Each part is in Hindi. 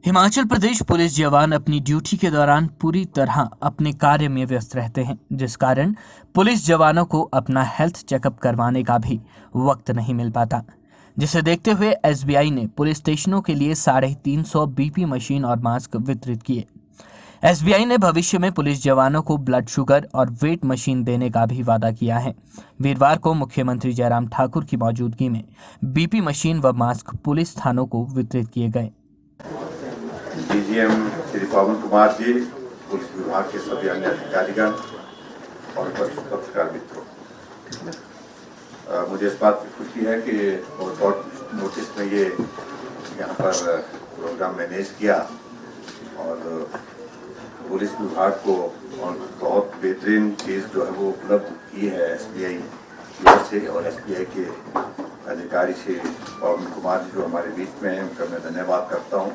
हिमाचल प्रदेश पुलिस जवान अपनी ड्यूटी के दौरान पूरी तरह अपने कार्य में व्यस्त रहते हैं, जिस कारण पुलिस जवानों को अपना हेल्थ चेकअप करवाने का भी वक्त नहीं मिल पाता। जिसे देखते हुए एसबीआई ने पुलिस स्टेशनों के लिए 350 बीपी मशीन और मास्क वितरित किए। एसबीआई ने भविष्य में पुलिस जवानों को ब्लड शुगर और वेट मशीन देने का भी वादा किया है। वीरवार को मुख्यमंत्री जयराम ठाकुर की मौजूदगी में बीपी मशीन व मास्क पुलिस थानों को वितरित किए गए। डीजीएम श्री पवन कुमार जी, पुलिस विभाग के सभी अन्य अधिकारीगण और पत्रकार मित्रों, मुझे इस बात की खुशी है कि शॉर्ट नोटिस में ये यहाँ पर प्रोग्राम मैनेज किया और पुलिस विभाग को और बहुत बेहतरीन चीज़ जो है वो उपलब्ध की है एसबीआई की ओर से। और एसबीआई के अधिकारी श्री पवन कुमार जी जो हमारे बीच में हैं, उनका मैं धन्यवाद करता हूँ,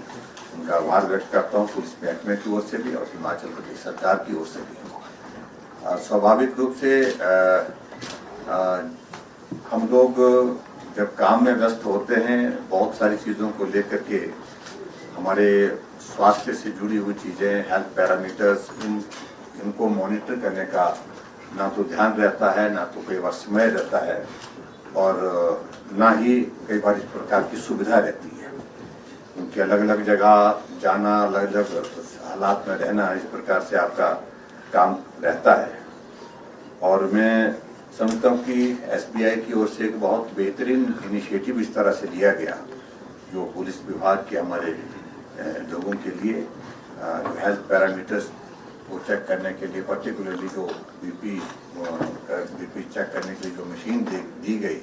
उनका आभार व्यक्त करता हूँ पुलिस महकमे की ओर से भी और हिमाचल प्रदेश सरकार की ओर से भी। स्वाभाविक रूप से हम लोग जब काम में व्यस्त होते हैं, बहुत सारी चीज़ों को लेकर के हमारे स्वास्थ्य से जुड़ी हुई चीज़ें, हेल्थ पैरामीटर्स, इनको मॉनिटर करने का ना तो ध्यान रहता है, ना तो कई बार समय रहता है और ना ही कई बार इस प्रकार की सुविधा रहती है। उनकी अलग अलग जगह जाना, अलग अलग हालात में रहना, इस प्रकार से आपका काम रहता है। और मैं समझता हूँ कि एसबीआई की ओर से एक बहुत बेहतरीन इनिशिएटिव इस तरह से लिया गया, जो पुलिस विभाग के हमारे लोगों के लिए जो हेल्थ पैरामीटर्स को चेक करने के लिए, पर्टिकुलरली जो बीपी चेक करने के लिए जो मशीन दी गई,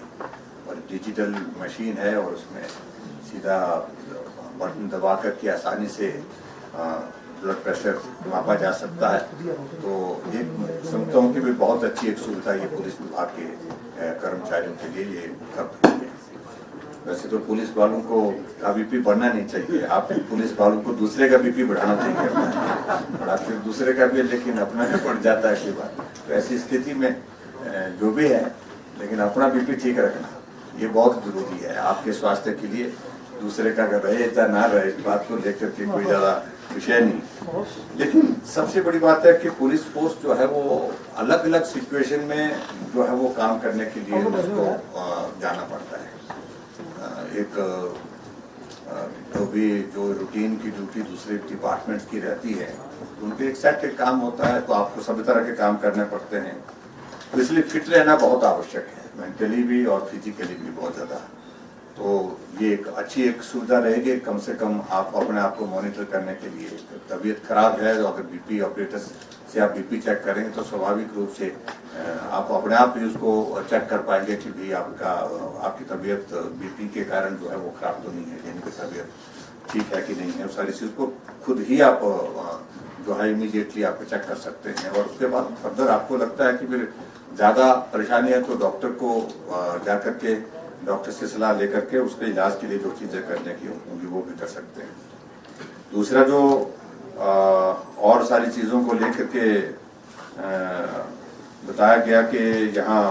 और डिजिटल मशीन है और उसमें सीधा बटन दबा करके आसानी से ब्लड प्रेशर मापा जा सकता है। तो एक समझता हूँ कि भी बहुत अच्छी एक सुविधा ये पुलिस विभाग के कर्मचारियों के लिए ये उपलब्ध हुई है। वैसे तो पुलिस वालों को का बीपी बढ़ना नहीं चाहिए, आप पुलिस वालों को दूसरे का बीपी बढ़ाना चाहिए, बढ़ाते दूसरे का भी, लेकिन अपना भी बढ़ जाता है कई बार। तो ऐसी स्थिति में जो भी है, लेकिन अपना बीपी ठीक रखना ये बहुत जरूरी है आपके स्वास्थ्य के लिए। दूसरे का अगर रहे या ना रहे, इस बात को लेकर के कोई ज़्यादा विषय नहीं। लेकिन सबसे बड़ी बात है कि पुलिस फोर्स जो है वो अलग अलग सिचुएशन में जो है वो काम करने के लिए उसको जाना पड़ता है। एक जो रूटीन की ड्यूटी दूसरे डिपार्टमेंट्स की रहती है, उनके एक सेट एक काम होता है, तो आपको सभी तरह के काम करने पड़ते हैं। तो इसलिए फिट रहना बहुत आवश्यक है, मेंटली भी और फिजिकली भी बहुत ज़्यादा। तो ये एक अच्छी एक सुविधा रहेगी, कम से कम आप अपने आप को मॉनिटर करने के लिए। तबीयत खराब है तो अगर बीपी ऑपरेटर्स से आप बीपी चेक करेंगे तो स्वाभाविक रूप से आप अपने आप ही उसको चेक कर पाएंगे कि भी आपकी तबीयत बीपी के कारण जो है वो खराब तो नहीं है, यानी कि तबीयत ठीक है कि नहीं है। सारी चीज़ को खुद ही आप जो है इमीडिएटली आप चेक कर सकते हैं। और उसके बाद फर्दर आपको लगता है कि फिर ज़्यादा परेशानी है तो डॉक्टर को जा करके डॉक्टर से सलाह लेकर के उसके इलाज के लिए जो चीज़ें करने की होंगी वो भी कर सकते हैं। दूसरा जो और सारी चीज़ों को लेकर के बताया गया कि यहाँ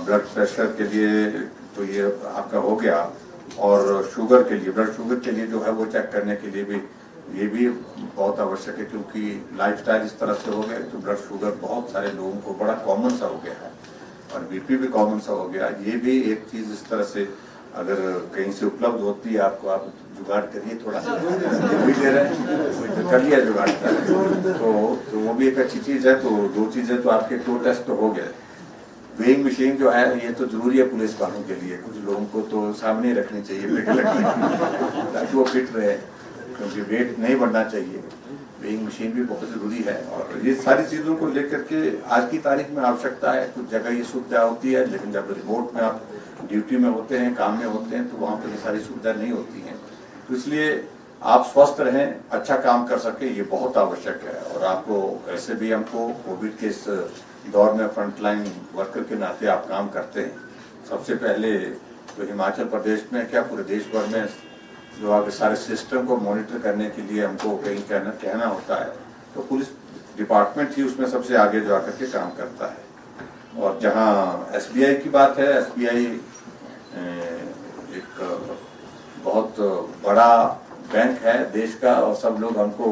ब्लड प्रेशर के लिए तो ये आपका हो गया, और शुगर के लिए, ब्लड शुगर के लिए जो है वो चेक करने के लिए भी ये भी बहुत आवश्यक है, क्योंकि लाइफस्टाइल इस तरह से हो गए तो ब्लड शुगर बहुत सारे लोगों को बड़ा कॉमन सा हो गया है, और बीपी भी कॉमन सा हो गया। ये भी एक चीज़ इस तरह से अगर कहीं से उपलब्ध होती है आपको, आप जुगाड़ करिए थोड़ा सा, भी दे रहे हैं कर लिया जुगाड़ तो वो भी एक अच्छी चीज़ है। तो दो चीज़ें तो आपके 2 टेस्ट तो हो गए। वेइंग मशीन जो है ये तो जरूरी है पुलिस वालों के लिए, कुछ लोगों को तो सामने रखनी चाहिए ताकि वो फिट रहे, क्योंकि वेट नहीं बढ़ना चाहिए। वेइंग मशीन भी बहुत ज़रूरी है। और ये सारी चीज़ों को लेकर के आज की तारीख में आवश्यकता है। कुछ जगह ये सुविधा होती है, लेकिन जब रिमोट में आप ड्यूटी में होते हैं, काम में होते हैं, तो वहाँ पर ये सारी सुविधा नहीं होती हैं। तो इसलिए आप स्वस्थ रहें, अच्छा काम कर सकें, ये बहुत आवश्यक है। और आपको ऐसे भी हमको कोविड के इस दौर में फ्रंटलाइन वर्कर के नाते आप काम करते हैं। सबसे पहले तो हिमाचल प्रदेश में क्या पूरे देश भर में जो आगे सारे सिस्टम को मॉनिटर करने के लिए हमको कहीं कहना होता है, तो पुलिस डिपार्टमेंट ही उसमें सबसे आगे जा करके काम करता है। और जहाँ एसबीआई की बात है, एसबीआई एक बहुत बड़ा बैंक है देश का, और सब लोग हमको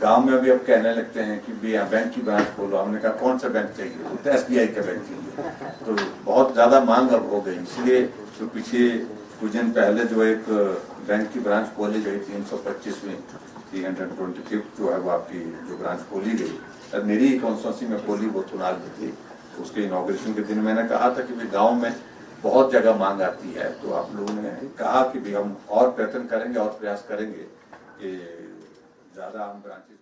गांव में भी अब कहने लगते हैं कि भैया बैंक की ब्रांच खोलो। हमने कहा कौन सा बैंक चाहिए, तो SBI का बैंक चाहिए। तो बहुत ज्यादा मांग अब हो गई, इसलिए तो पीछे कुछ दिन पहले जो एक बैंक की ब्रांच खोली गई 325वीं 325 जो है वो आपकी जो ब्रांच खोली गई, अब मेरी कॉन्स्टिट्यूंसी में खोली, वो थुनाल में थी। उसके इनॉग्रेशन के दिन मैंने कहा था कि भाई गाँव में बहुत जगह मांग आती है, तो आप लोगों ने कहा कि भी हम और प्रयत्न करेंगे और प्रयास करेंगे कि ज्यादा हम ब्रांचेस